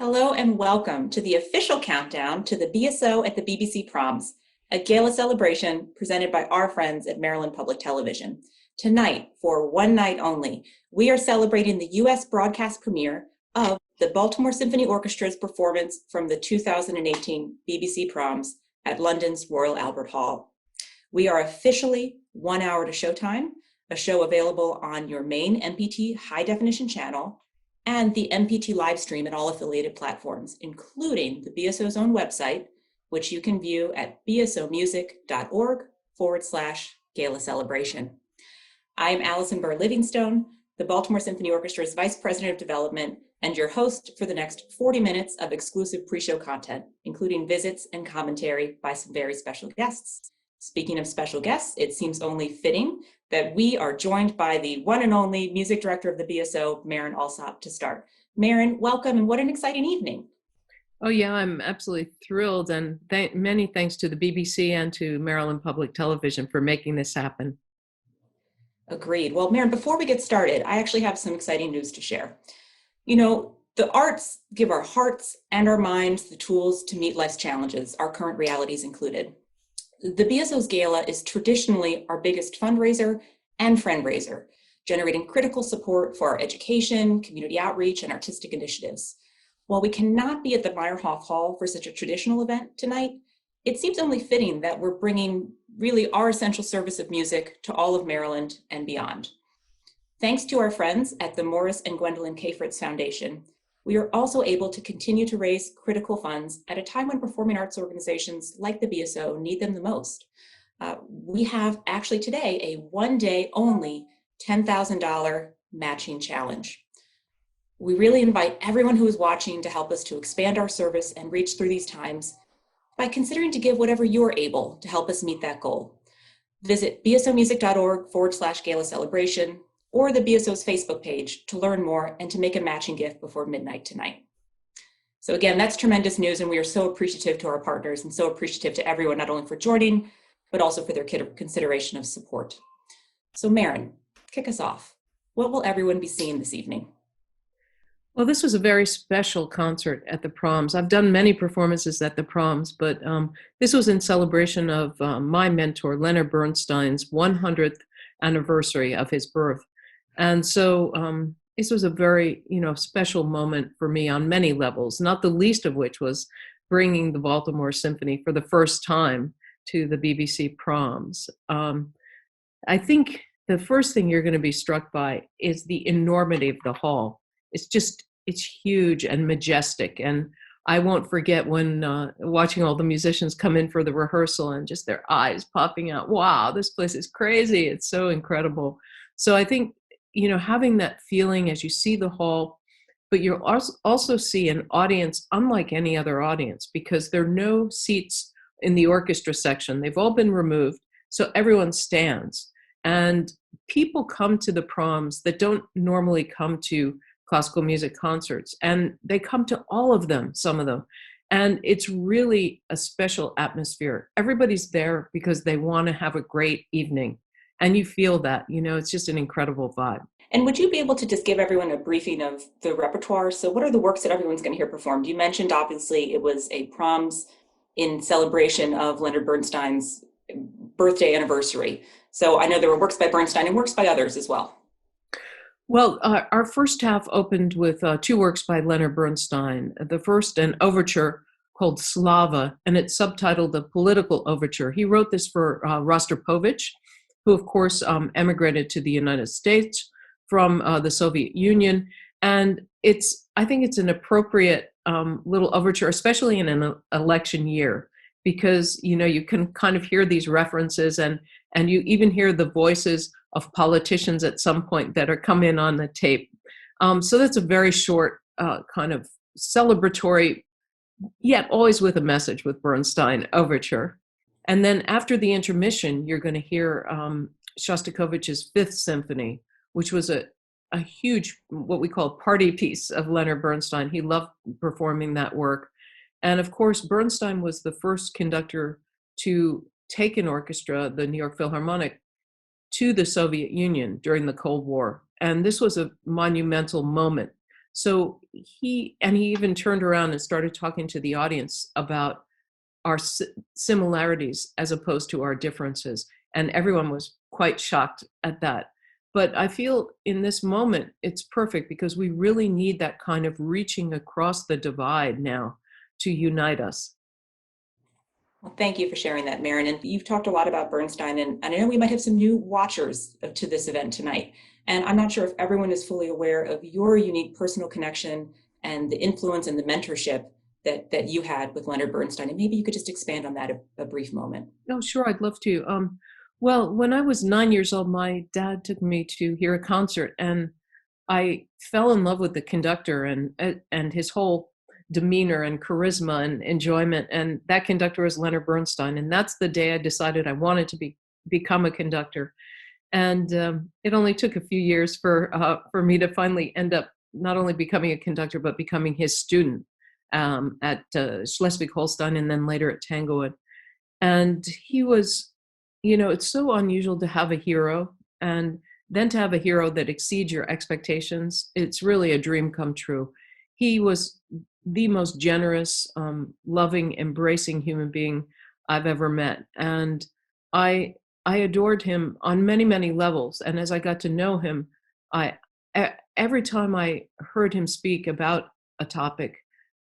Hello and welcome to the official countdown to the BSO at the BBC Proms, a gala celebration presented by our friends at Maryland Public Television. Tonight, for one night only, we are celebrating the U.S. broadcast premiere of the Baltimore Symphony Orchestra's performance from the 2018 BBC Proms at London's Royal Albert Hall. We are officially 1 hour to showtime, a show available on your main MPT high-definition channel and the MPT live stream at all affiliated platforms, including the BSO's own website, which you can view at bsomusic.org/Gala Celebration. I am Allison Burr-Livingstone, the Baltimore Symphony Orchestra's Vice President of Development, and your host for the next 40 minutes of exclusive pre-show content, including visits and commentary by some very special guests. Speaking of special guests, it seems only fitting that we are joined by the one and only music director of the BSO, Marin Alsop, to start. Marin, welcome, and what an exciting evening. Oh yeah, I'm absolutely thrilled, and many thanks to the BBC and to Maryland Public Television for making this happen. Agreed. Well, Marin, before we get started, I actually have some exciting news to share. You know, the arts give our hearts and our minds the tools to meet life's challenges, our current realities included. The BSO's Gala is traditionally our biggest fundraiser and friend-raiser, generating critical support for our education, community outreach, and artistic initiatives. While we cannot be at the Meyerhoff Hall for such a traditional event tonight, it seems only fitting that we're bringing really our essential service of music to all of Maryland and beyond. Thanks to our friends at the Morris and Gwendolyn K. Fritz Foundation, we are also able to continue to raise critical funds at a time when performing arts organizations like the BSO need them the most. We have actually today a one-day only $10,000 matching challenge. We really invite everyone who is watching to help us to expand our service and reach through these times by considering to give whatever you're able to help us meet that goal. Visit bsomusic.org/Gala Celebration or the BSO's Facebook page to learn more and to make a matching gift before midnight tonight. So again, that's tremendous news, and we are so appreciative to our partners and so appreciative to everyone, not only for joining, but also for their consideration of support. So Marin, kick us off. What will everyone be seeing this evening? Well, this was a very special concert at the Proms. I've done many performances at the Proms, but this was in celebration of my mentor, Leonard Bernstein's 100th anniversary of his birth. And so this was a very, special moment for me on many levels, not the least of which was bringing the Baltimore Symphony for the first time to the BBC Proms. I think the first thing you're going to be struck by is the enormity of the hall. It's huge and majestic. And I won't forget when watching all the musicians come in for the rehearsal and just their eyes popping out. Wow, this place is crazy. It's so incredible. So I think, having that feeling as you see the hall, but you also see an audience unlike any other audience because there are no seats in the orchestra section. They've all been removed, so everyone stands. And people come to the Proms that don't normally come to classical music concerts, and they come to all of them, some of them. And it's really a special atmosphere. Everybody's there because they want to have a great evening. And you feel that, it's just an incredible vibe. And would you be able to just give everyone a briefing of the repertoire? So what are the works that everyone's going to hear performed? You mentioned, obviously, it was a Proms in celebration of Leonard Bernstein's birthday anniversary. So I know there were works by Bernstein and works by others as well. Well, our first half opened with two works by Leonard Bernstein. The first, an overture called Slava, and it's subtitled The Political Overture. He wrote this for Rostropovich, who, of course, emigrated to the United States from the Soviet Union. And I think it's an appropriate little overture, especially in an election year, because, you can kind of hear these references and you even hear the voices of politicians at some point that are come in on the tape. So that's a very short kind of celebratory, yet always with a message with Bernstein overture. And then after the intermission, you're going to hear Shostakovich's Fifth Symphony, which was a huge, what we call party piece of Leonard Bernstein. He loved performing that work. And of course, Bernstein was the first conductor to take an orchestra, the New York Philharmonic, to the Soviet Union during the Cold War. And this was a monumental moment So he even turned around and started talking to the audience about our similarities as opposed to our differences. And everyone was quite shocked at that. But I feel in this moment, it's perfect because we really need that kind of reaching across the divide now to unite us. Well, thank you for sharing that, Marin. And you've talked a lot about Bernstein, and I know we might have some new watchers to this event tonight. And I'm not sure if everyone is fully aware of your unique personal connection and the influence and the mentorship that you had with Leonard Bernstein. And maybe you could just expand on that a brief moment. Oh, sure, I'd love to. Well, when I was 9 years old, my dad took me to hear a concert, and I fell in love with the conductor and his whole demeanor and charisma and enjoyment. And that conductor was Leonard Bernstein, and that's the day I decided I wanted to become a conductor. And it only took a few years for me to finally end up not only becoming a conductor but becoming his student at Schleswig-Holstein and then later at Tanglewood. And he was, it's so unusual to have a hero, and then to have a hero that exceeds your expectations. It's really a dream come true. He was the most generous, loving, embracing human being I've ever met. And I adored him on many, many levels. And as I got to know him, every time I heard him speak about a topic,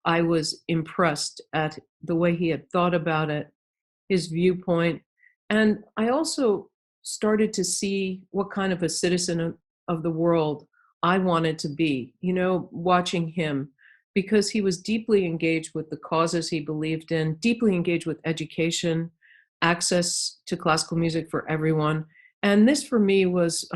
I was impressed at the way he had thought about it, his viewpoint. And I also started to see what kind of a citizen of the world I wanted to be, watching him, because he was deeply engaged with the causes he believed in, deeply engaged with education, access to classical music for everyone. And this for me was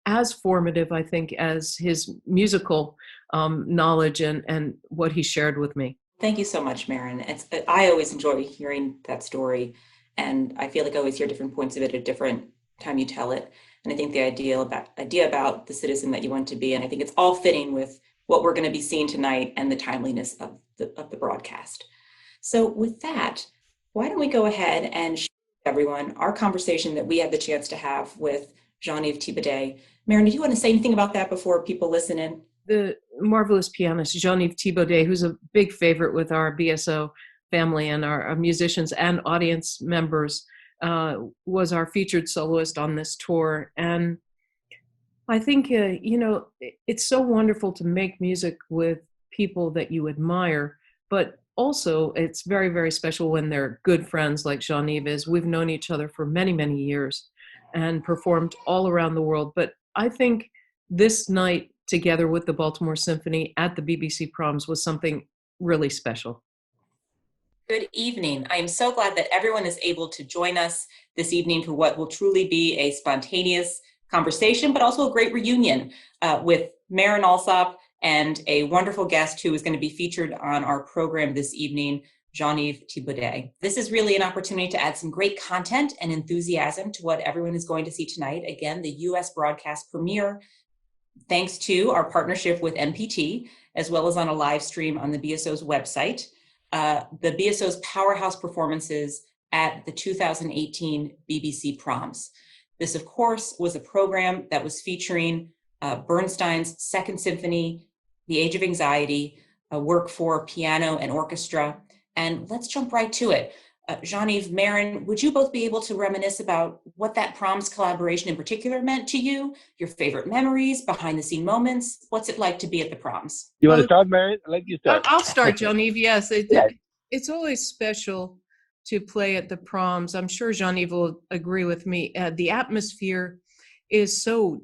as formative, I think, as his musical knowledge and what he shared with me. Thank you so much, Marin. I always enjoy hearing that story, and I feel like I always hear different points of it at a different time you tell it. And I think the idea about the citizen that you want to be, and I think it's all fitting with what we're going to be seeing tonight and the timeliness of the broadcast. So with that, why don't we go ahead and share with everyone our conversation that we had the chance to have with Jean-Yves Thibaudet. Marin, did you want to say anything about that before people listen in? The marvelous pianist, Jean-Yves Thibaudet, who's a big favorite with our BSO family and our musicians and audience members, was our featured soloist on this tour. And I think, it's so wonderful to make music with people that you admire, but also it's very, very special when they're good friends like Jean-Yves is. We've known each other for many, many years and performed all around the world. But I think this night together with the Baltimore Symphony at the BBC Proms was something really special. Good evening. I am so glad that everyone is able to join us this evening for what will truly be a spontaneous conversation, but also a great reunion with Marin Alsop and a wonderful guest who is going to be featured on our program this evening, Jean-Yves Thibaudet. This is really an opportunity to add some great content and enthusiasm to what everyone is going to see tonight. Again, the U.S. broadcast premiere, thanks to our partnership with MPT, as well as on a live stream on the BSO's website. The BSO's powerhouse performances at the 2018 BBC Proms. This, of course, was a program that was featuring Bernstein's Second Symphony, The Age of Anxiety, a work for piano and orchestra. And let's jump right to it. Jean-Yves, Marin, would you both be able to reminisce about what that Proms collaboration in particular meant to you, your favorite memories, behind-the-scene moments? What's it like to be at the Proms? You want to start, Marin? I'd like you to start. I'll start, Jean-Yves. Yes, it's always special to play at the Proms. I'm sure Jean-Yves will agree with me. The atmosphere is so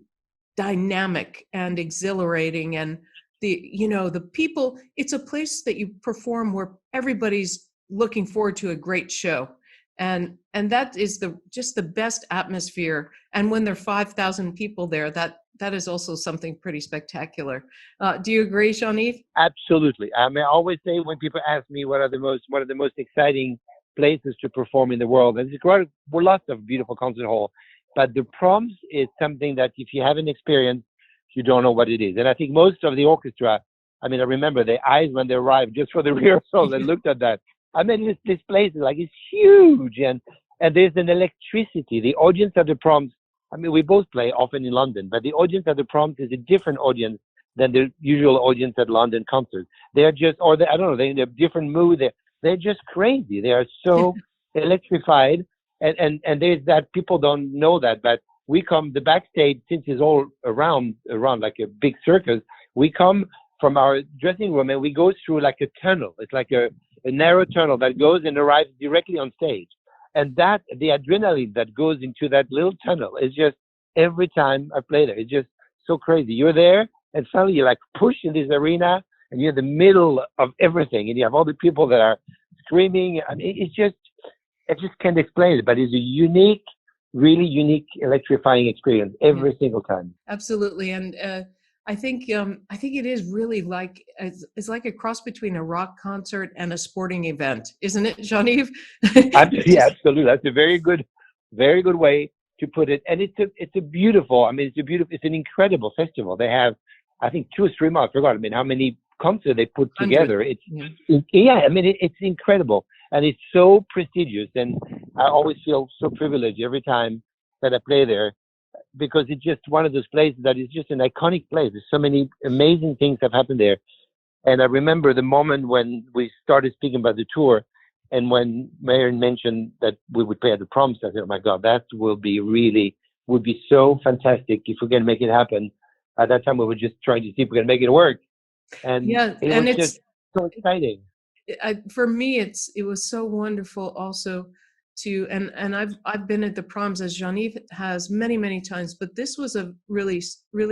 dynamic and exhilarating, and the people. It's a place that you perform where everybody's looking forward to a great show, and that is just the best atmosphere. And when there are 5,000 people there, that is also something pretty spectacular. Do you agree, Jean-Yves? Absolutely. I mean, I always say when people ask me what are the most exciting places to perform in the world, and there's lots of beautiful concert halls, but the Proms is something that if you haven't experienced, you don't know what it is. And I think most of the orchestra, I mean, I remember their eyes when they arrived just for the rehearsal. They looked at that. I mean, this place is like, it's huge, and there's an electricity. The audience at the Proms, I mean, we both play often in London, but the audience at the Proms is a different audience than the usual audience at London concerts. They're just, I don't know, they're in a different mood. They're just crazy. They are so electrified. And there's that, people don't know that, but we come, the backstage, since it's all around like a big circus, we come from our dressing room and we go through like a tunnel. It's like a narrow tunnel that goes and arrives directly on stage. And that, the adrenaline that goes into that little tunnel is just, every time I play there, it's just so crazy. You're there and suddenly you're like pushed in this arena and you're in the middle of everything and you have all the people that are screaming. I mean, I just can't explain it, but it's a unique, really unique, electrifying experience every single time. Absolutely. And I think it is really like, it's like a cross between a rock concert and a sporting event, isn't it, Jean-Yves? Yeah, absolutely. That's a very good way to put it. And it's an incredible festival. They have, I think, 2 or 3 months. I forgot. I mean, how many concerts they put together. It's incredible. And it's so prestigious. And I always feel so privileged every time that I play there, because it's just one of those places that is just an iconic place. There's so many amazing things have happened there. And I remember the moment when we started speaking about the tour, and when Marin mentioned that we would play at the Proms, I said, oh my God, that would be so fantastic if we can make it happen. At that time, we were just trying to see if we can make it work. And it was just so exciting. For me, it was so wonderful also to, and I've been at the Proms, as Jean-Yves has, many times, but this was a really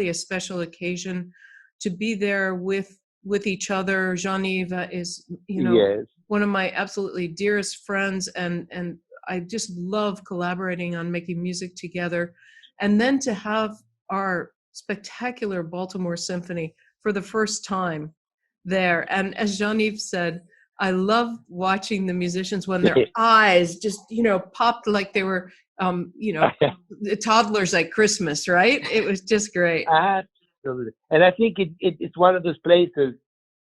a special occasion to be there with each other. Jean-Yves is, Yes. one of my absolutely dearest friends, and I just love collaborating on making music together. And then to have our spectacular Baltimore Symphony for the first time there. And as Jean-Yves said, I love watching the musicians when their eyes just, popped like they were, toddlers at Christmas, right? It was just great. Absolutely. And I think it's one of those places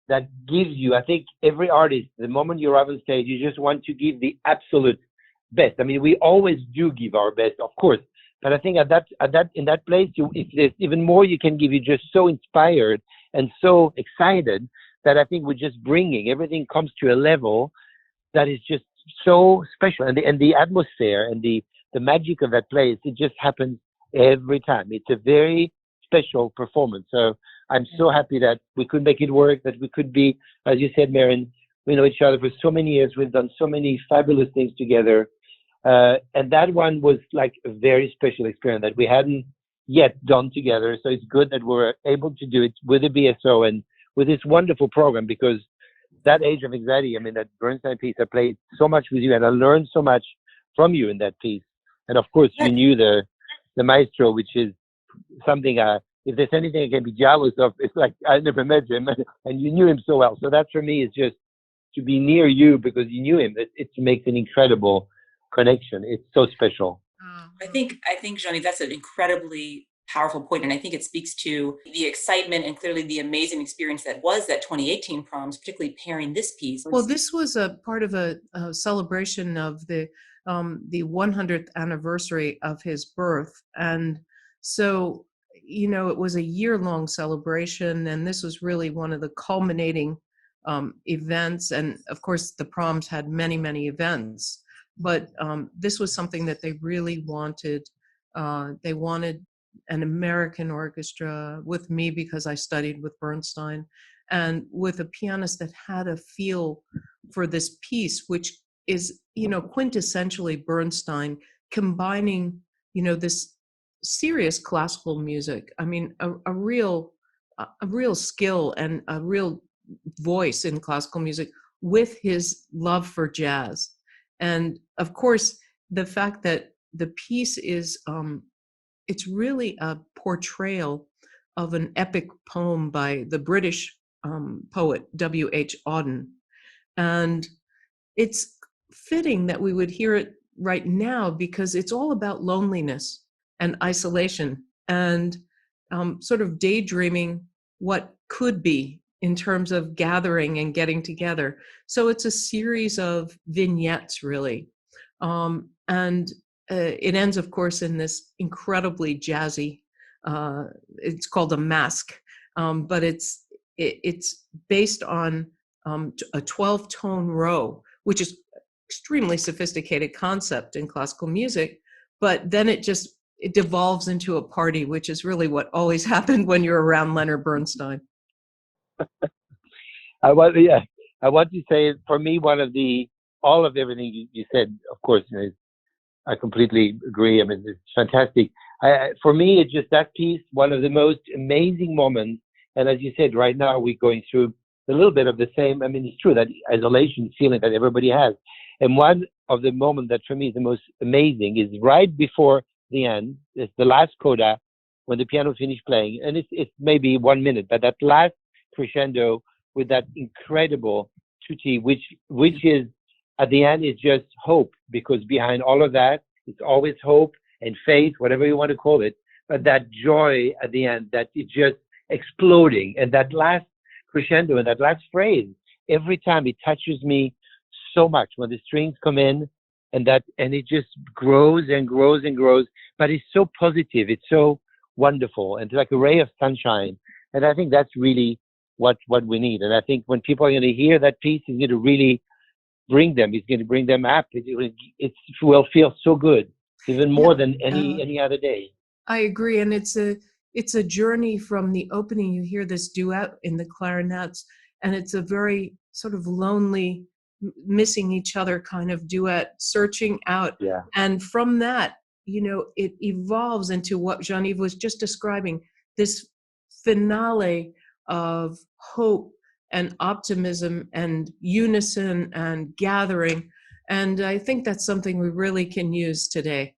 that gives you, I think every artist, the moment you arrive on stage, you just want to give the absolute best. I mean, we always do give our best, of course. But I think in that place, if there's even more you can give, you're just so inspired and so excited that I think we're just bringing, everything comes to a level that is just so special. And the atmosphere and the magic of that place, it just happens every time. It's a very special performance. So I'm so happy that we could make it work, that we could be, as you said, Marin, we know each other for so many years. We've done so many fabulous things together. And that one was like a very special experience that we hadn't yet done together. So it's good that we're able to do it with the BSO and with this wonderful program, because that Age of Anxiety, I mean, that Bernstein piece, I played so much with you and I learned so much from you in that piece. And of course, you knew the maestro, which is something, if there's anything I can be jealous of, it's like I never met him and you knew him so well. So that for me is just to be near you because you knew him. It makes an incredible connection. It's so special. I think, Jean-Yves, that's an incredibly powerful point, and I think it speaks to the excitement and clearly the amazing experience that was that 2018 Proms, particularly pairing this piece. Well, this was a part of a celebration of the 100th anniversary of his birth, and so it was a year-long celebration, and this was really one of the culminating events. And of course, the Proms had many events, but this was something that they really wanted. They wanted an American orchestra with me because I studied with Bernstein, and with a pianist that had a feel for this piece, which is, quintessentially Bernstein, combining, this serious classical music. I mean, a real skill and a real voice in classical music with his love for jazz. And of course, the fact that the piece is, it's really a portrayal of an epic poem by the British poet W.H. Auden. And it's fitting that we would hear it right now because it's all about loneliness and isolation and sort of daydreaming what could be in terms of gathering and getting together. So it's a series of vignettes, really. And it ends, of course, in this incredibly jazzy, it's called a masque, but it's based on a 12-tone row, which is extremely sophisticated concept in classical music. But then it devolves into a party, which is really what always happened when you're around Leonard Bernstein. I want to say, for me, all of everything you said, of course, I completely agree. I mean, it's fantastic. For me, it's just that piece, one of the most amazing moments. And as you said, right now we're going through a little bit of the same. I mean, it's true, that isolation feeling that everybody has. And one of the moments that for me is the most amazing is right before the end. It's the last coda when the piano finished playing, and it's maybe 1 minute, but that last crescendo with that incredible tutti, which is at the end is just hope, because behind all of that, it's always hope and faith, whatever you want to call it. But that joy at the end, that it's just exploding, and that last crescendo and that last phrase, every time it touches me so much when the strings come in, and it just grows and grows and grows. But it's so positive, it's so wonderful, and it's like a ray of sunshine. And I think that's really what we need. And I think when people are going to hear that piece, it's going to really bring them. It's going to bring them up. It will feel so good, even more than any other day. I agree, and it's a journey from the opening. You hear this duet in the clarinets, and it's a very sort of lonely, missing each other kind of duet, searching out. Yeah. And from that, it evolves into what Jean-Yves was just describing, this finale of hope and optimism and unison and gathering. And I think that's something we really can use today.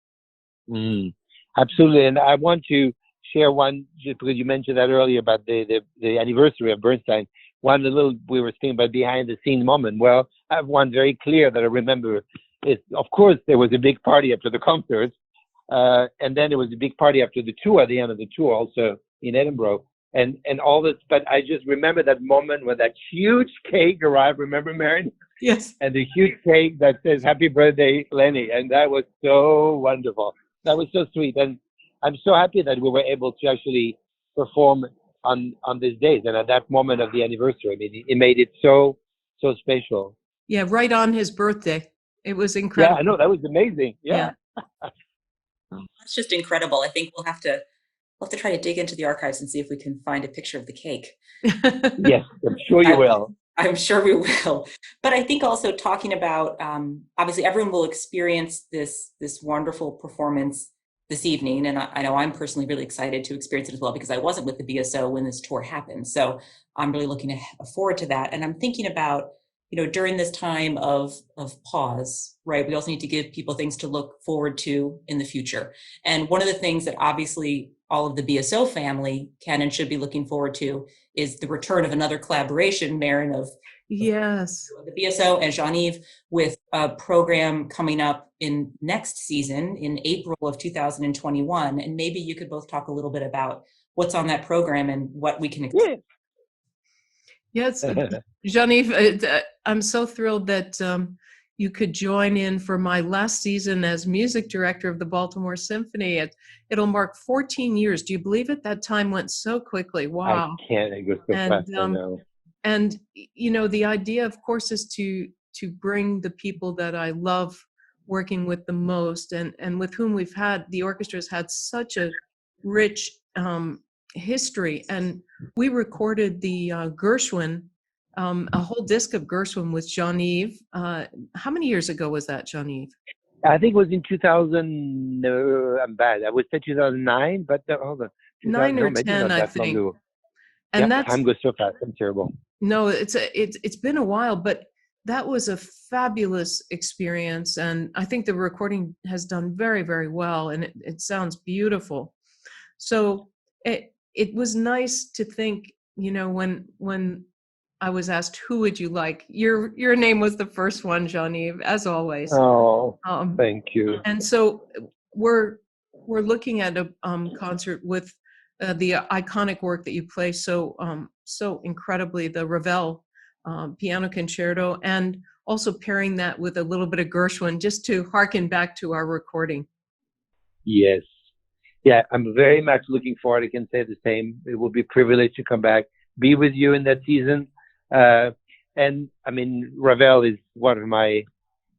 Absolutely. And I want to share one, just because you mentioned that earlier about the anniversary of Bernstein. We were thinking about behind the scene moment. Well, I have one very clear that I remember. Of course, there was a big party after the concert. And then there was a big party after the tour, at the end of the tour, also in Edinburgh. And all this, but I just remember that moment when that huge cake arrived. Remember, Marin? Yes. And the huge cake that says "Happy Birthday, Lenny," and that was so wonderful. That was so sweet, and I'm so happy that we were able to actually perform on these days and at that moment of the anniversary. I mean, it made it so special. Yeah, right on his birthday. It was incredible. Yeah, I know, that was amazing. Yeah. That's just incredible. I think we'll have to try to dig into the archives and see if we can find a picture of the cake. Yes, I'm sure you will. I'm sure we will. But I think also talking about, obviously everyone will experience this wonderful performance this evening. And I know I'm personally really excited to experience it as well, because I wasn't with the BSO when this tour happened. So I'm really looking forward to that. And I'm thinking about, during this time of pause, right, we also need to give people things to look forward to in the future. And one of the things that obviously all of the BSO family can and should be looking forward to is the return of another collaboration, Marin, of yes, the BSO and Jean-Yves, with a program coming up in next season in April of 2021. And maybe you could both talk a little bit about what's on that program and what we can expect. Yes, Jean-Yves, I'm so thrilled that you could join in for my last season as music director of the Baltimore Symphony. It'll mark 14 years. Do you believe it? That time went so quickly. Wow. I can't. It goes so fast. I know. And the idea, of course, is to bring the people that I love working with the most, and with whom the orchestra's had such a rich history. And we recorded the Gershwin, a whole disc of Gershwin with Jean-Yves. How many years ago was that, Jean-Yves? I think it was in 2000. I'm bad. I would say 2009, but hold on. 9 or 10, I think. And yeah, time goes so fast. I'm terrible. No, it's been a while, but that was a fabulous experience, and I think the recording has done very, very well, and it sounds beautiful. So it was nice to think, when I was asked who would you like, your name was the first one, Jean-Yves, as always. Oh, thank you. And so we're looking at a concert with the iconic work that you play so incredibly, the Ravel piano concerto, and also pairing that with a little bit of Gershwin, just to harken back to our recording. Yes. Yeah, I'm very much looking forward. I can say the same. It will be a privilege to come back, be with you in that season. And I mean, Ravel is one of my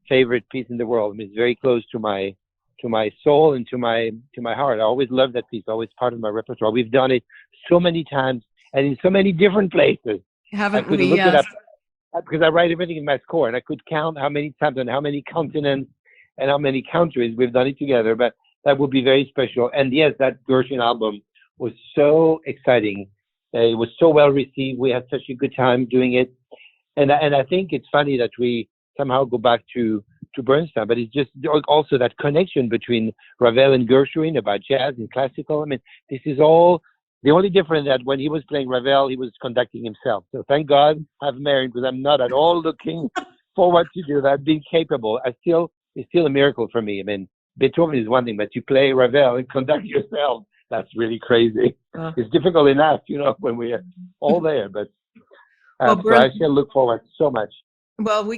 favorite piece in the world. I mean, it's very close to my soul and to my heart. I always loved that piece. Always part of my repertoire. We've done it so many times and in so many different places. I Haven't could we? look it Yes. up because I write everything in my score, and I could count how many times and how many continents and how many countries we've done it together. But that would be very special. And yes, that Gershwin album was so exciting. It was so well received. We had such a good time doing it. And I think it's funny that we somehow go back to Bernstein, but it's just also that connection between Ravel and Gershwin about jazz and classical. I mean, this is all the only difference that when he was playing Ravel, he was conducting himself. So thank God I've married, because I'm not at all looking forward to do that, being capable. It's still a miracle for me. I mean, Beethoven is one thing, but to play Ravel and conduct yourself, that's really crazy. It's difficult enough, when we're all there, but so I shall look forward so much. Well,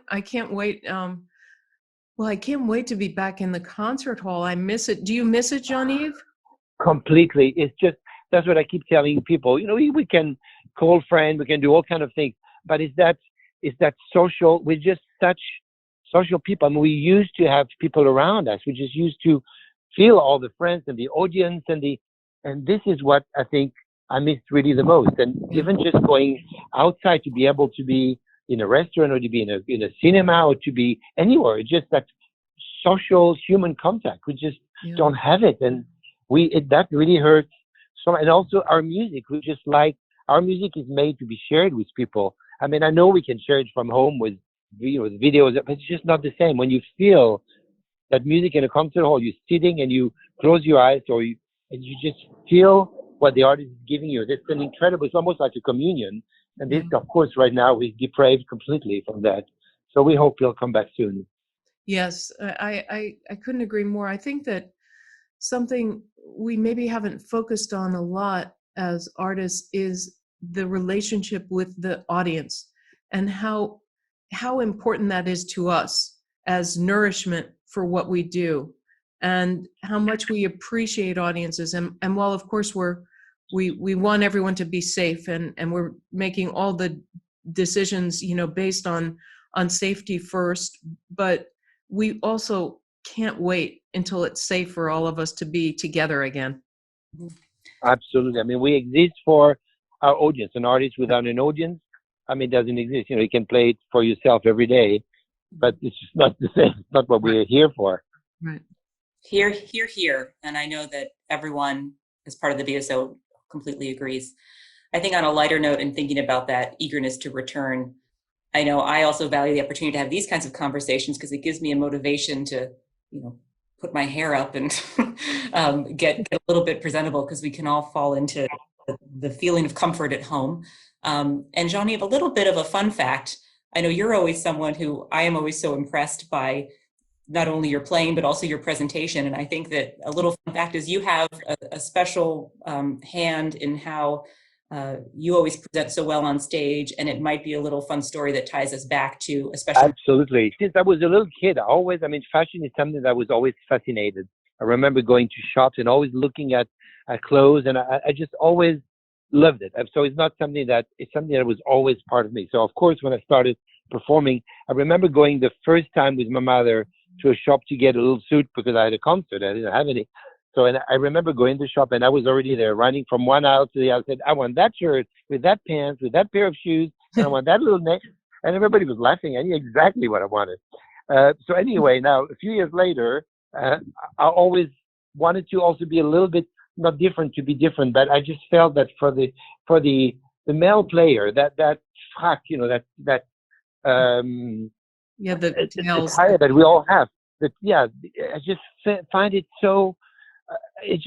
I can't wait. Well, I can't wait to be back in the concert hall. I miss it. Do you miss it, Jean-Yves? Completely. It's just, that's what I keep telling people. We can call friends, we can do all kind of things, but it's that social. We're just such social people. I mean, we used to have people around us. We just used to feel all the friends and the audience and this is what I think I missed really the most. And even just going outside, to be able to be in a restaurant or to be in a cinema or to be anywhere, it's just that social human contact. We just don't have it, and that really hurts. So, and also our music, our music is made to be shared with people. I mean, I know we can share it from home with videos, but it's just not the same. When you feel that music in a concert hall, you're sitting and you close your eyes and you just feel what the artist is giving you. It's an incredible, it's almost like a communion. And this, of course, right now we're deprived completely from that. So we hope he'll come back soon. Yes, I couldn't agree more. I think that something we maybe haven't focused on a lot as artists is the relationship with the audience, and how important that is to us as nourishment for what we do, and how much we appreciate audiences. And while of course we want everyone to be safe, and we're making all the decisions based on safety first, but we also can't wait until it's safe for all of us to be together again. Absolutely. I mean, we exist for our audience. An artist without an audience, I mean, doesn't exist. You can play it for yourself every day, but it's just not the same. It's not what we're here for. Right. Here. And I know that everyone as part of the BSO completely agrees. I think on a lighter note, and thinking about that eagerness to return, I know I also value the opportunity to have these kinds of conversations, because it gives me a motivation to, put my hair up and get a little bit presentable, because we can all fall into the feeling of comfort at home. And Jean-Yves, a little bit of a fun fact. I know you're always someone who I am always so impressed by, not only your playing, but also your presentation. And I think that a little fun fact is you have a special hand in how you always present so well on stage, and it might be a little fun story that ties us back to, especially. Absolutely. Since I was a little kid, fashion is something that I was always fascinated. I remember going to shops and always looking at clothes, and I just always loved it. So it's something that was always part of me. So of course, when I started performing, I remember going the first time with my mother to a shop to get a little suit, because I had a concert. I didn't have any. So, and I remember going to the shop, and I was already there, running from one aisle to the other. I said, I want that shirt with that pants, with that pair of shoes, and I want that little neck. And everybody was laughing. I knew exactly what I wanted. So anyway, now a few years later, I always wanted to also be a little bit, not different to be different, but I just felt that for the male player, that frac, the attire that we all have, I just find it so. It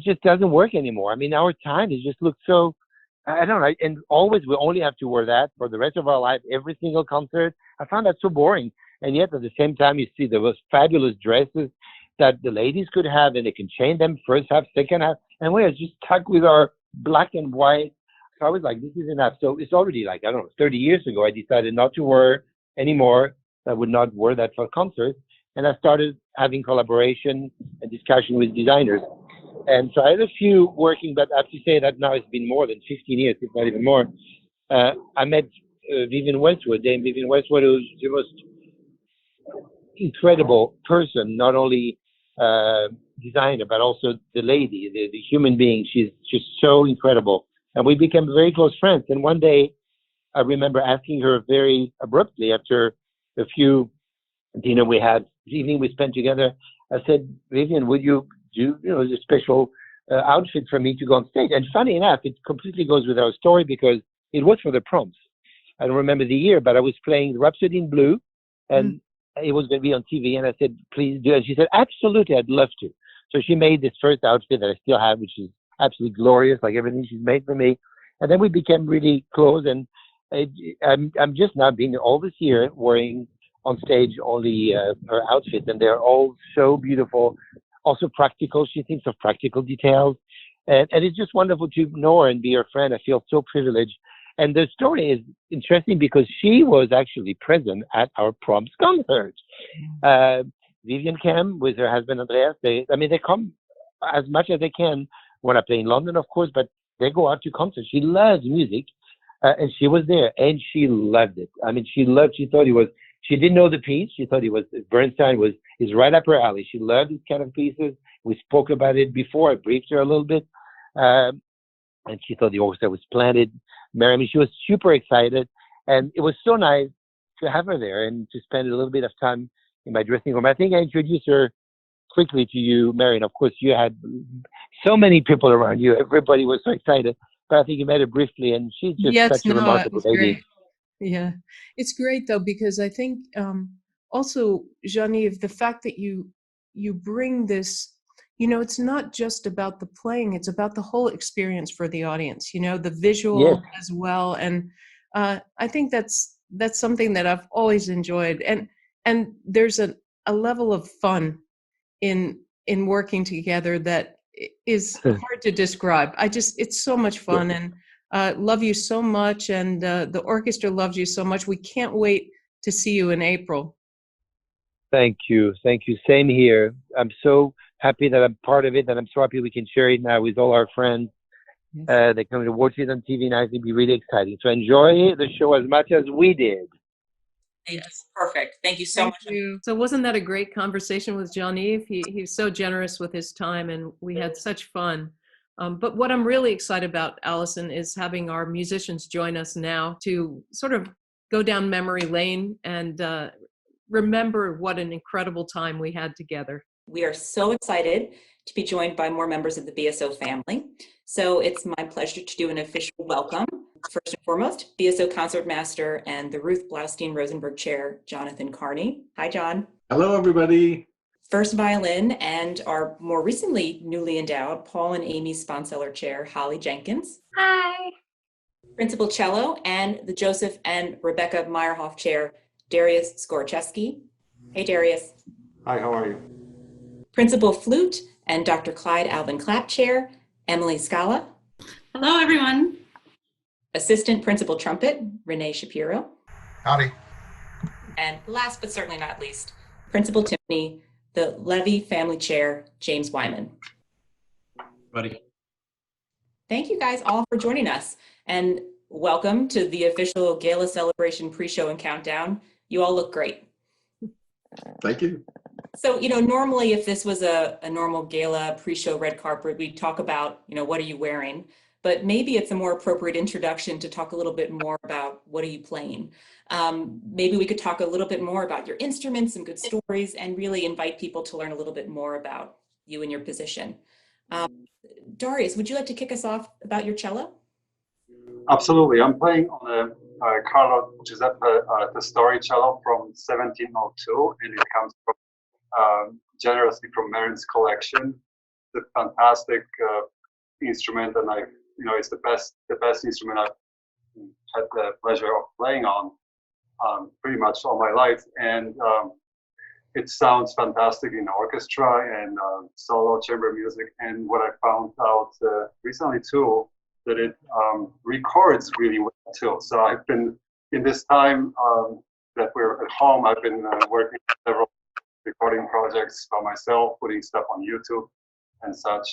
just doesn't work anymore. I mean, our time is just looks so. I don't know, and always we only have to wear that for the rest of our life, every single concert. I found that so boring. And yet at the same time, you see those fabulous dresses that the ladies could have, and they can change them first half, second half, and we are just stuck with our black and white. So I was like, this is enough. So it's already 30 years ago, I decided not to wear anymore. I would not wear that for concerts. And I started having collaboration and discussion with designers. And so I had a few working, but I have to say that now it's been more than 15 years, if not even more. I met Vivian Westwood, Dame Vivian Westwood, who's the most incredible person, not only designer, but also the lady, the human being. She's just so incredible. And we became very close friends. And one day, I remember asking her very abruptly after a few dinner we had, the evening we spent together, I said, Vivian, would you do a special outfit for me to go on stage? And funny enough, it completely goes with our story because it was for the proms. I don't remember the year, but I was playing Rhapsody in Blue, and it was going to be on TV. And I said, please do. And she said, absolutely, I'd love to. So she made this first outfit that I still have, which is absolutely glorious, like everything she's made for me. And then we became really close. And I'm just now been all this year wearing on stage all her outfits, and they're all so beautiful, also practical. She thinks of practical details, and it's just wonderful to know her and be her friend. I feel so privileged. And the story is interesting because she was actually present at our proms concert. Vivian came with her husband Andreas. They come as much as they can when I play in London, of course, but they go out to concerts. She loves music, and she was there, and she loved it. I mean, she thought it was. She didn't know the piece. She thought Bernstein is right up her alley. She loved these kind of pieces. We spoke about it before. I briefed her a little bit, and she thought the orchestra was splendid. I mean, she was super excited, and it was so nice to have her there and to spend a little bit of time in my dressing room. I think I introduced her quickly to you, Marin. Of course, you had so many people around you. Everybody was so excited, but I think you met her briefly, and she's just such a remarkable lady. Great. Yeah, it's great though, because I think also, Jean-Yves, the fact that you bring this, it's not just about the playing, it's about the whole experience for the audience, the visual as well. And I think that's something that I've always enjoyed. And there's a level of fun in working together that is hard to describe. It's so much fun. And love you so much, and the orchestra loves you so much. We can't wait to see you in April. Thank you. Same here. I'm so happy that I'm part of it, and I'm so happy we can share it now with all our friends. Yes. They come to watch it on TV now. It'll be really exciting. So enjoy the show as much as we did. Yes, perfect. Thank you so much. So wasn't that a great conversation with Jean-Yves? He's so generous with his time, and we had such fun. But what I'm really excited about, Allison, is having our musicians join us now to sort of go down memory lane and remember what an incredible time we had together. We are so excited to be joined by more members of the BSO family. So it's my pleasure to do an official welcome. First and foremost, BSO Concertmaster and the Ruth Blaustein Rosenberg Chair, Jonathan Carney. Hi, John. Hello, everybody. First violin and our more recently newly endowed Paul and Amy Sponseller Chair, Holly Jenkins. Hi. Principal cello and the Joseph and Rebecca Meyerhoff Chair, Darius Skorczewski. Hey, Darius. Hi, how are you? Principal flute and Dr. Clyde Alvin Clapp Chair, Emily Scala. Hello, everyone. Assistant Principal Trumpet, Renee Shapiro. Howdy. And last but certainly not least, Principal Timpani, the Levy Family Chair, James Wyman. Buddy. Thank you guys all for joining us, and welcome to the official Gala Celebration pre-show and countdown. You all look great. Thank you. So, normally if this was a normal gala pre-show red carpet, we'd talk about, what are you wearing? But maybe it's a more appropriate introduction to talk a little bit more about what are you playing. Maybe we could talk a little bit more about your instruments and good stories, and really invite people to learn a little bit more about you and your position. Darius, would you like to kick us off about your cello? Absolutely. I'm playing on a Carlo Giuseppe Testori cello from 1702, and it comes from, generously from Marin's collection. It's a fantastic instrument, and it's the best instrument I've had the pleasure of playing on pretty much all my life. And it sounds fantastic in orchestra and solo chamber music. And what I found out recently too, that it records really well too. So I've been, in this time that we're at home, I've been working on several recording projects by myself, putting stuff on YouTube and such.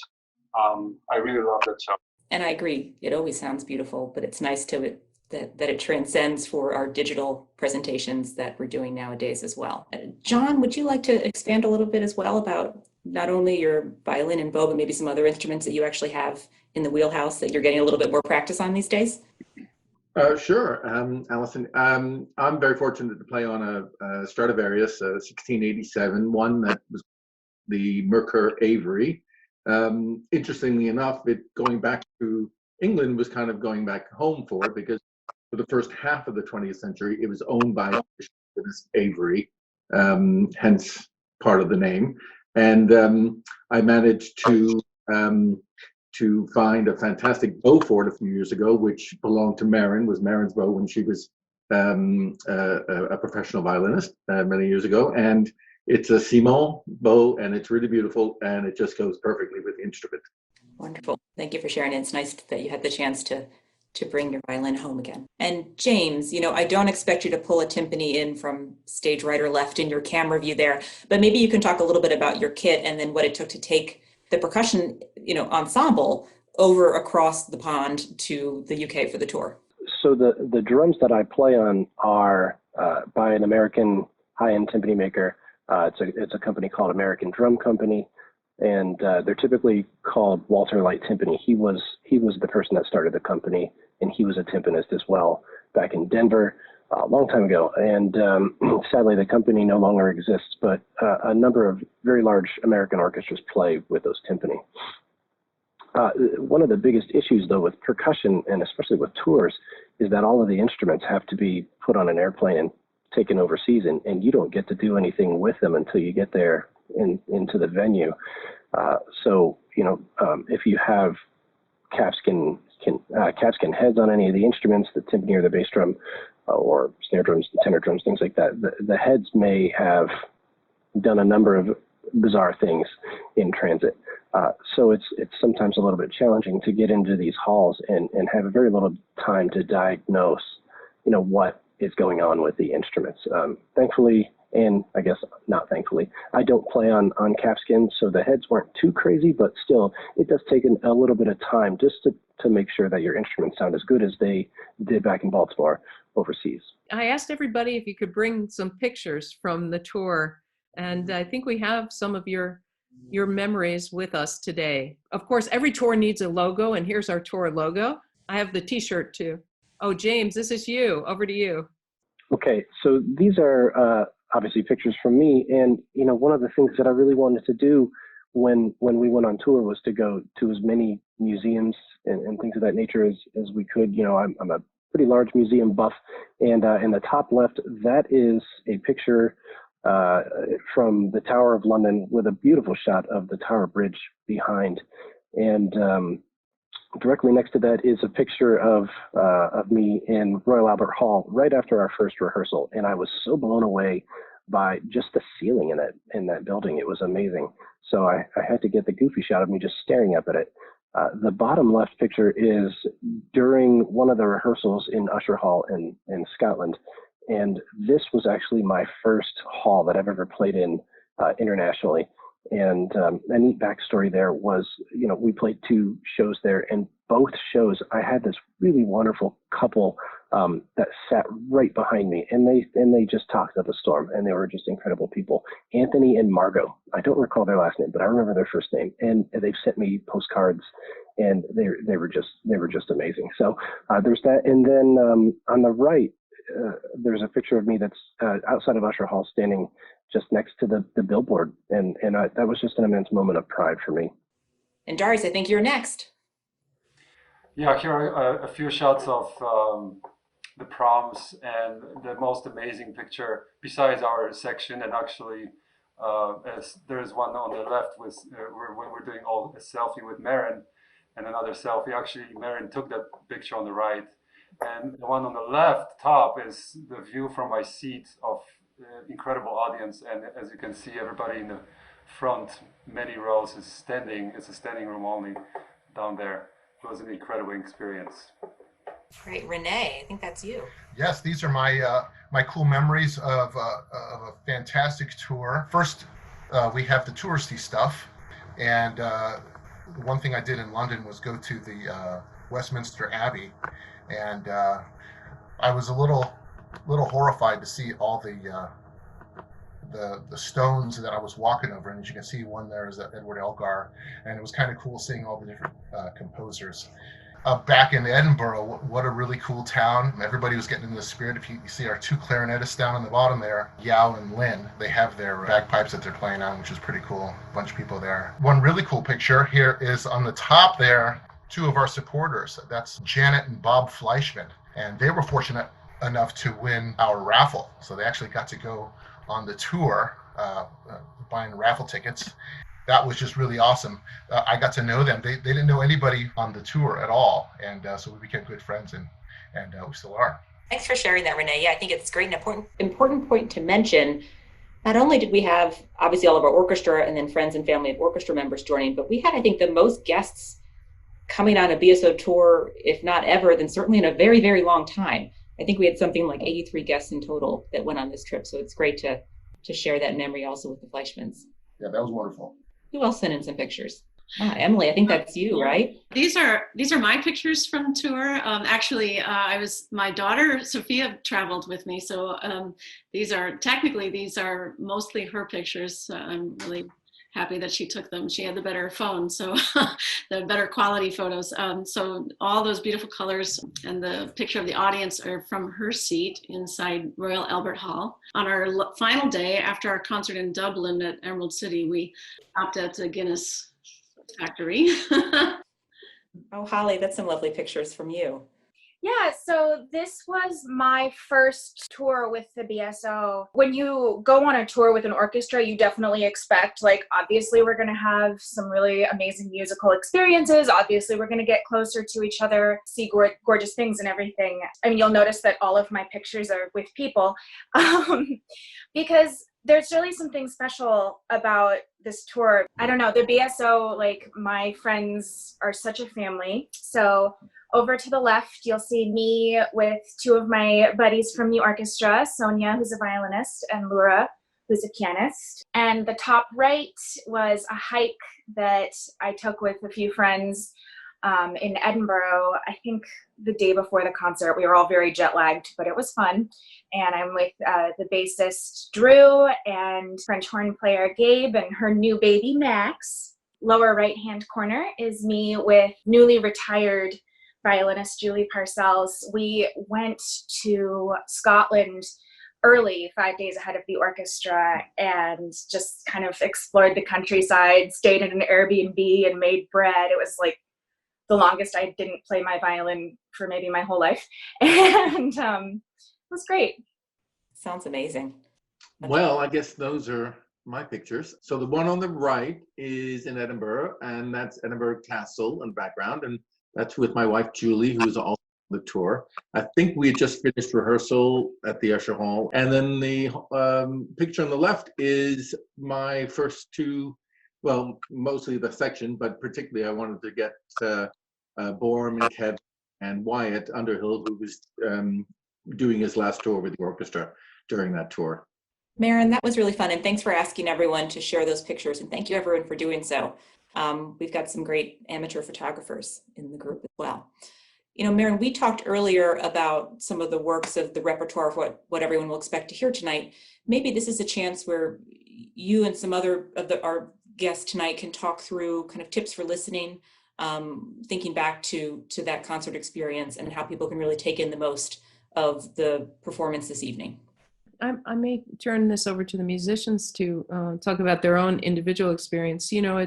I really love that cello. And I agree, it always sounds beautiful, but it's nice that it transcends for our digital presentations that we're doing nowadays as well. John, would you like to expand a little bit as well about not only your violin and bow, but maybe some other instruments that you actually have in the wheelhouse that you're getting a little bit more practice on these days? Sure, Allison. I'm very fortunate to play on a Stradivarius, a 1687, one that was the Mercur Avery. Interestingly enough, it going back to England was kind of going back home for it, because for the first half of the 20th century, it was owned by Avery, hence part of the name. And I managed to find a fantastic bow for it a few years ago, which belonged to Marin, was Marin's bow when she was a professional violinist many years ago. And it's a Simon bow, and it's really beautiful, and it just goes perfectly with the instrument. Wonderful. Thank you for sharing. It's nice that you had the chance to bring your violin home again. And James, I don't expect you to pull a timpani in from stage right or left in your camera view there, but maybe you can talk a little bit about your kit and then what it took to take the percussion, ensemble over across the pond to the UK for the tour. So the drums that I play on are by an American high-end timpani maker. It's a company called American Drum Company, and they're typically called Walter Light Timpani. He was the person that started the company, and he was a timpanist as well back in Denver a long time ago. And sadly, the company no longer exists, but a number of very large American orchestras play with those timpani. One of the biggest issues, though, with percussion, and especially with tours, is that all of the instruments have to be put on an airplane and taken overseas, and you don't get to do anything with them until you get there into the venue. If you have calfskin heads on any of the instruments, the timpani or the bass drum, or snare drums, tenor drums, things like that, the heads may have done a number of bizarre things in transit. So it's sometimes a little bit challenging to get into these halls and have very little time to diagnose, what is going on with the instruments. Thankfully, and I guess not thankfully, I don't play on calfskin, so the heads weren't too crazy, but still, it does take a little bit of time just to make sure that your instruments sound as good as they did back in Baltimore overseas. I asked everybody if you could bring some pictures from the tour, and I think we have some of your memories with us today. Of course, every tour needs a logo, and here's our tour logo. I have the t-shirt too. Oh, James, this is you. Over to you. Okay, so these are obviously pictures from me, and one of the things that I really wanted to do when we went on tour was to go to as many museums and things of that nature as we could. I'm a pretty large museum buff, and in the top left, that is a picture from the Tower of London with a beautiful shot of the Tower Bridge behind, and directly next to that is a picture of me in Royal Albert Hall right after our first rehearsal, and I was so blown away by just the ceiling in that building. It was amazing. So I had to get the goofy shot of me just staring up at it. The bottom left picture is during one of the rehearsals in Usher Hall in Scotland, and this was actually my first hall that I've ever played in internationally. And a neat backstory there was, we played 2 shows there, and both shows I had this really wonderful couple that sat right behind me, and they just talked up a storm, and they were just incredible people. Anthony and Margot. I don't recall their last name, but I remember their first name, and they've sent me postcards, and they were just amazing. So there's that, and then on the right there's a picture of me that's outside of Usher Hall, standing just next to the billboard, and that was just an immense moment of pride for me. And Darius, I think you're next. Yeah, here are a few shots of the proms, and the most amazing picture besides our section, and actually as there is one on the left with when we're doing all a selfie with Marin, and another selfie. Actually, Marin took that picture on the right, and the one on the left top is the view from my seat of incredible audience, and as you can see, everybody in the front many rows is standing. It's a standing room only down there. It was an incredible experience. Great. Renee, I think that's you. Yes, these are my cool memories of a fantastic tour. First, we have the touristy stuff, and one thing I did in London was go to the Westminster Abbey, and I was a little horrified to see all the stones that I was walking over. And as you can see, one there is Edward Elgar, and it was kind of cool seeing all the different composers. Back in Edinburgh, what a really cool town. Everybody was getting in the spirit. If you see our two clarinetists down on the bottom there, Yao and Lin, they have their bagpipes that they're playing on, which is pretty cool. A bunch of people there. One really cool picture here is on the top there, two of our supporters. That's Janet and Bob Fleischman. And they were fortunate enough to win our raffle. So they actually got to go on the tour, buying raffle tickets. That was just really awesome. I got to know them. They didn't know anybody on the tour at all. And so we became good friends, and we still are. Thanks for sharing that, Renee. Yeah, I think it's great. An important point to mention. Not only did we have obviously all of our orchestra and then friends and family of orchestra members joining, but we had, I think, the most guests coming on a BSO tour, if not ever, then certainly in a very, very long time. I think we had something like 83 guests in total that went on this trip. So it's great to share that memory also with the Fleischmans. Yeah, that was wonderful. Who else sent in some pictures? Emily, I think that's you, right? These are my pictures from the tour. Actually, my daughter Sophia traveled with me, so these are mostly her pictures. I'm really happy that she took them. She had the better phone, so the better quality photos. So all those beautiful colors and the picture of the audience are from her seat inside Royal Albert Hall. On our final day after our concert in Dublin at Emerald City, we stopped at the Guinness factory. Oh, Holly, that's some lovely pictures from you. Yeah, so this was my first tour with the BSO. When you go on a tour with an orchestra, you definitely expect, like, obviously we're going to have some really amazing musical experiences. Obviously we're going to get closer to each other, see gorgeous things and everything. I mean, you'll notice that all of my pictures are with people because there's really something special about this tour. I don't know, the BSO, like, my friends are such a family. So over to the left, you'll see me with two of my buddies from the orchestra, Sonia, who's a violinist, and Laura, who's a pianist. And the top right was a hike that I took with a few friends in Edinburgh, I think the day before the concert. We were all very jet lagged, but it was fun. And I'm with the bassist Drew and French horn player Gabe and her new baby Max. Lower right-hand corner is me with newly retired violinist Julie Parcells. We went to Scotland early, 5 days ahead of the orchestra, and just kind of explored the countryside, stayed in an Airbnb and made bread. It was like the longest I didn't play my violin for maybe my whole life. And it was great. Sounds amazing. Well, I guess those are my pictures. So the one on the right is in Edinburgh, and that's Edinburgh Castle in the background. And that's with my wife, Julie, who's also on the tour. I think we had just finished rehearsal at the Usher Hall. And then the picture on the left is my first two, well, mostly the section, but particularly I wanted to get Borm and Kev and Wyatt Underhill, who was doing his last tour with the orchestra during that tour. Marin, that was really fun. And thanks for asking everyone to share those pictures. And thank you everyone for doing so. We've got some great amateur photographers in the group as well. You know, Marin, we talked earlier about some of the works of the repertoire of what everyone will expect to hear tonight. Maybe this is a chance where you and some other of our guests tonight can talk through kind of tips for listening, thinking back to that concert experience and how people can really take in the most of the performance this evening. I may turn this over to the musicians to talk about their own individual experience. You know,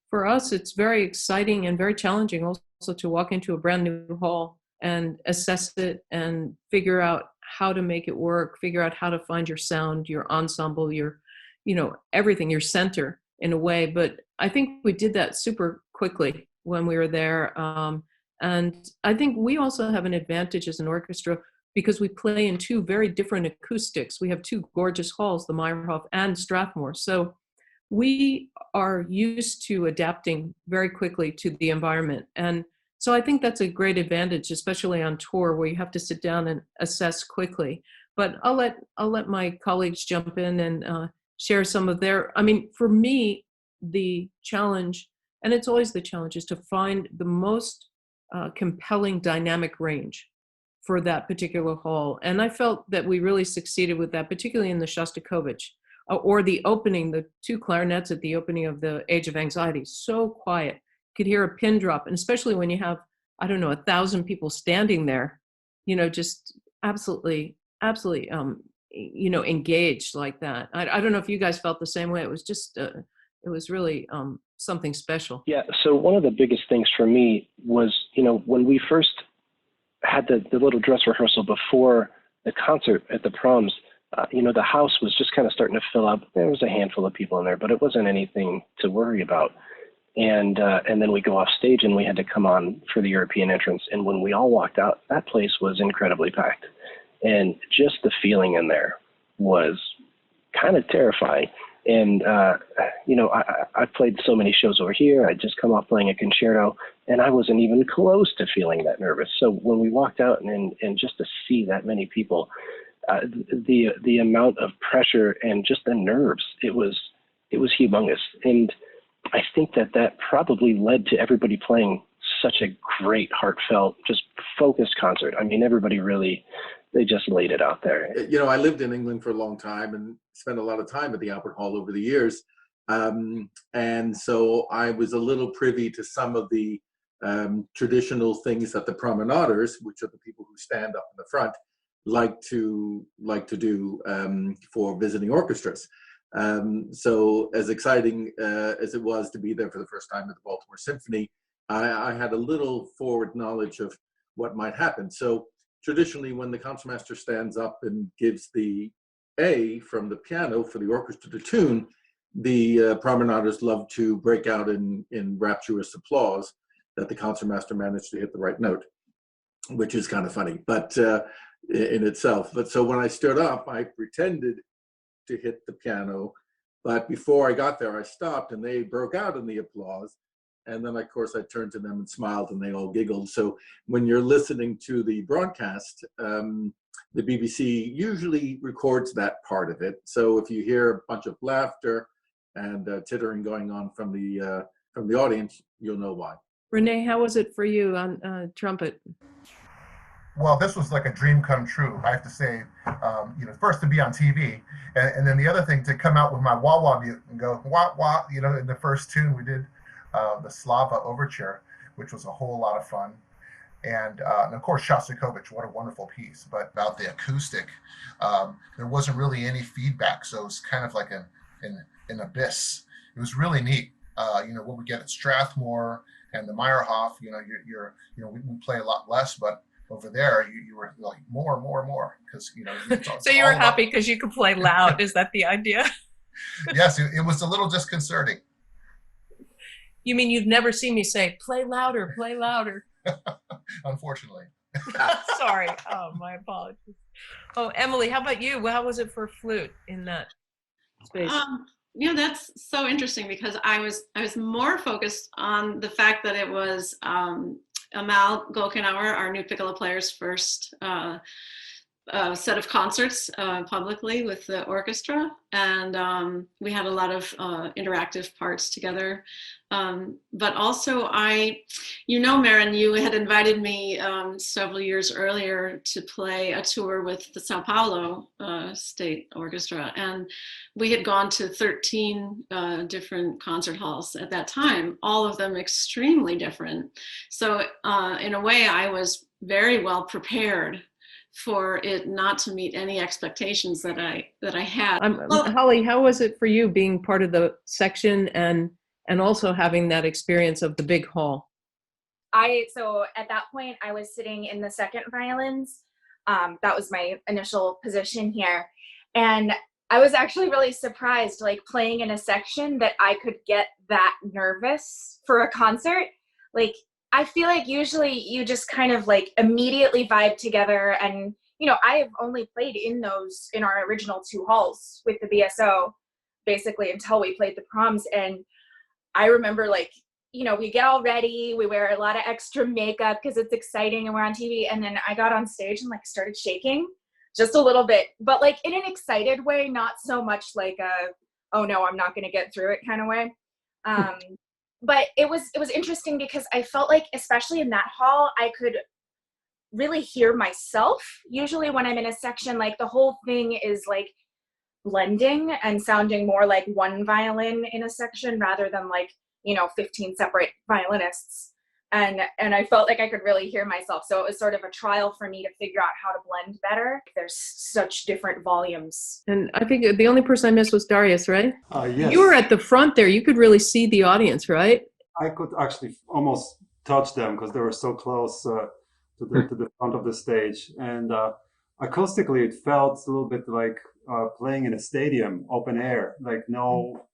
for us, it's very exciting and very challenging also to walk into a brand new hall and assess it and figure out how to make it work, figure out how to find your sound, your ensemble, your, you know, everything, your center in a way. But I think we did that super quickly when we were there. And I think we also have an advantage as an orchestra because we play in two very different acoustics. We have two gorgeous halls, the Meyerhof and Strathmore. So we are used to adapting very quickly to the environment. And so I think that's a great advantage, especially on tour where you have to sit down and assess quickly. But I'll let my colleagues jump in and share some of their, I mean, for me, the challenge And it's always the challenge is to find the most compelling dynamic range for that particular hall. And I felt that we really succeeded with that, particularly in the Shostakovich, or the opening, the two clarinets at the opening of the Age of Anxiety. So quiet, could hear a pin drop. And especially when you have, I don't know, 1,000 people standing there, you know, just absolutely, you know, engaged like that. I don't know if you guys felt the same way. It was just, it was really something special. Yeah, so one of the biggest things for me was, you know, when we first had the little dress rehearsal before the concert at the Proms, you know, the house was just kind of starting to fill up. There was a handful of people in there, but it wasn't anything to worry about. And then we go off stage and we had to come on for the European entrance. And when we all walked out, that place was incredibly packed. And just the feeling in there was kind of terrifying. And, you know, I played so many shows over here. I'd just come off playing a concerto, and I wasn't even close to feeling that nervous. So when we walked out and just to see that many people, the amount of pressure and just the nerves, it was humongous. And I think that probably led to everybody playing such a great, heartfelt, just focused concert. I mean, everybody really, they just laid it out there. You know, I lived in England for a long time and spent a lot of time at the Albert Hall over the years. And so I was a little privy to some of the traditional things that the promenaders, which are the people who stand up in the front, like to do for visiting orchestras. So as exciting as it was to be there for the first time at the Baltimore Symphony, I had a little forward knowledge of what might happen. So traditionally, when the concertmaster stands up and gives the A from the piano for the orchestra to tune, the promenaders love to break out in rapturous applause that the concertmaster managed to hit the right note, which is kind of funny, but in itself. But so when I stood up, I pretended to hit the piano, but before I got there, I stopped and they broke out in the applause. And then, of course, I turned to them and smiled and they all giggled. So when you're listening to the broadcast, the BBC usually records that part of it. So if you hear a bunch of laughter and tittering going on from the audience, you'll know why. Renee, how was it for you on trumpet? Well, this was like a dream come true. I have to say, you know, first to be on TV, and then the other thing to come out with my wah-wah mute and go wah-wah, you know, in the first tune we did the Slava Overture, which was a whole lot of fun. And of course, Shostakovich, what a wonderful piece. But about the acoustic, there wasn't really any feedback. So it was kind of like an abyss. It was really neat. You know, what we get at Strathmore and the Meyerhof, you know, we play a lot less, but over there, you were like more, because, you know. So you were happy because you could play loud. Is that the idea? Yes, it was a little disconcerting. You mean you've never seen me say, play louder, play louder? Unfortunately. Sorry. Oh, my apologies. Oh, Emily, how about you? How was it for flute in that space? You know, that's so interesting because I was more focused on the fact that it was Amal Golkenauer, our new piccolo player's first set of concerts publicly with the orchestra, and we had a lot of interactive parts together. But also you know, Marin, you had invited me several years earlier to play a tour with the Sao Paulo State Orchestra, and we had gone to 13 different concert halls at that time, all of them extremely different. So in a way, I was very well prepared for it not to meet any expectations that I had. Holly, how was it for you being part of the section and also having that experience of the big hall? So at that point, I was sitting in the second violins. That was my initial position here. And I was actually really surprised, like playing in a section, that I could get that nervous for a concert. Like, I feel like usually you just kind of like immediately vibe together. And, you know, I have only played in our original two halls with the BSO, basically until we played the Proms. And I remember, like, you know, we get all ready, we wear a lot of extra makeup because it's exciting and we're on TV. And then I got on stage and like started shaking just a little bit, but like in an excited way, not so much like oh no, I'm not going to get through it kind of way. but it was interesting because I felt like, especially in that hall, I could really hear myself. Usually when I'm in a section, like the whole thing is like blending and sounding more like one violin in a section rather than like, 15 separate violinists. And I felt like I could really hear myself. So it was sort of a trial for me to figure out how to blend better. There's such different volumes. And I think the only person I missed was Darius, right? Yes. You were at the front there. You could really see the audience, right? I could actually almost touch them because they were so close to the front of the stage. And acoustically, it felt a little bit like playing in a stadium, open air, like no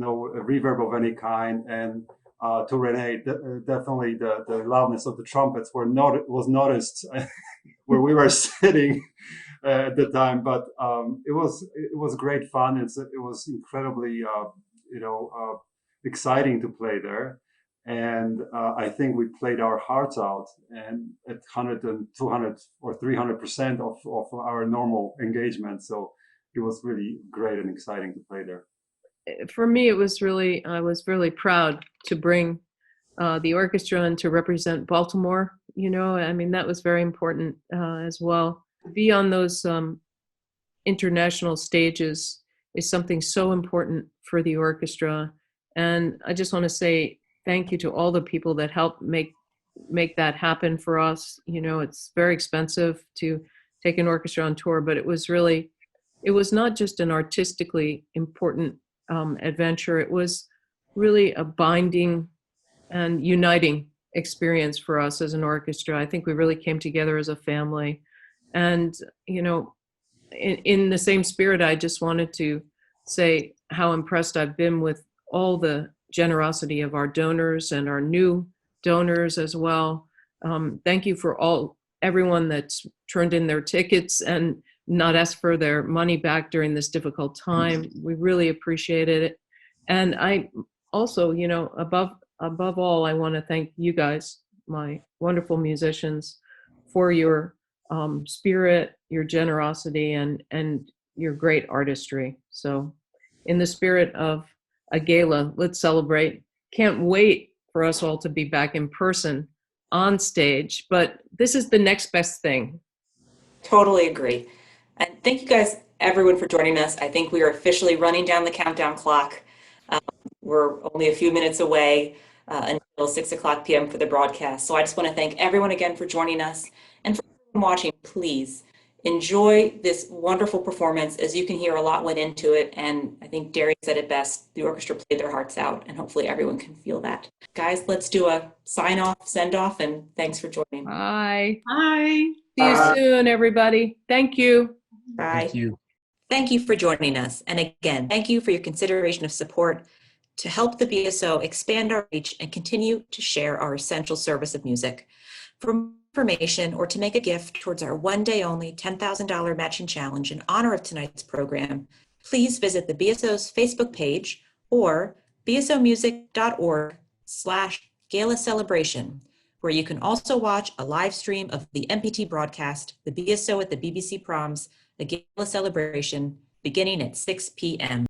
reverb of any kind. And to Renee, definitely the loudness of the trumpets was noticed where we were sitting at the time. But it was great fun. It was incredibly exciting to play there. And I think we played our hearts out, and at 100 and 200 or 300% of our normal engagement. So it was really great and exciting to play there. For me, I was really proud to bring the orchestra and to represent Baltimore. That was very important as well. To be on those international stages is something so important for the orchestra. And I just want to say thank you to all the people that helped make that happen for us. It's very expensive to take an orchestra on tour, but it was not just an artistically important adventure. It was really a binding and uniting experience for us as an orchestra. I think we really came together as a family. And, in the same spirit, I just wanted to say how impressed I've been with all the generosity of our donors and our new donors as well. Thank you for everyone that's turned in their tickets and not asked for their money back during this difficult time. We really appreciated it. And I also, above all, I want to thank you guys, my wonderful musicians, for your spirit, your generosity, and your great artistry. So in the spirit of a gala, let's celebrate. Can't wait for us all to be back in person on stage, but this is the next best thing. Totally agree. And thank you guys, everyone, for joining us. I think we are officially running down the countdown clock. We're only a few minutes away until 6:00 p.m. for the broadcast. So I just want to thank everyone again for joining us. And for everyone watching, please enjoy this wonderful performance. As you can hear, a lot went into it. And I think Darius said it best. The orchestra played their hearts out, and hopefully everyone can feel that. Guys, let's do a sign off, send off, and thanks for joining. Bye. Bye. See you soon, everybody. Thank you. Bye. Thank you. Thank you for joining us. And again, thank you for your consideration of support to help the BSO expand our reach and continue to share our essential service of music. For more information or to make a gift towards our one-day only $10,000 matching challenge in honor of tonight's program, please visit the BSO's Facebook page or bsomusic.org/Gala Celebration, where you can also watch a live stream of the MPT broadcast, the BSO at the BBC Proms, the Gala Celebration, beginning at 6 p.m.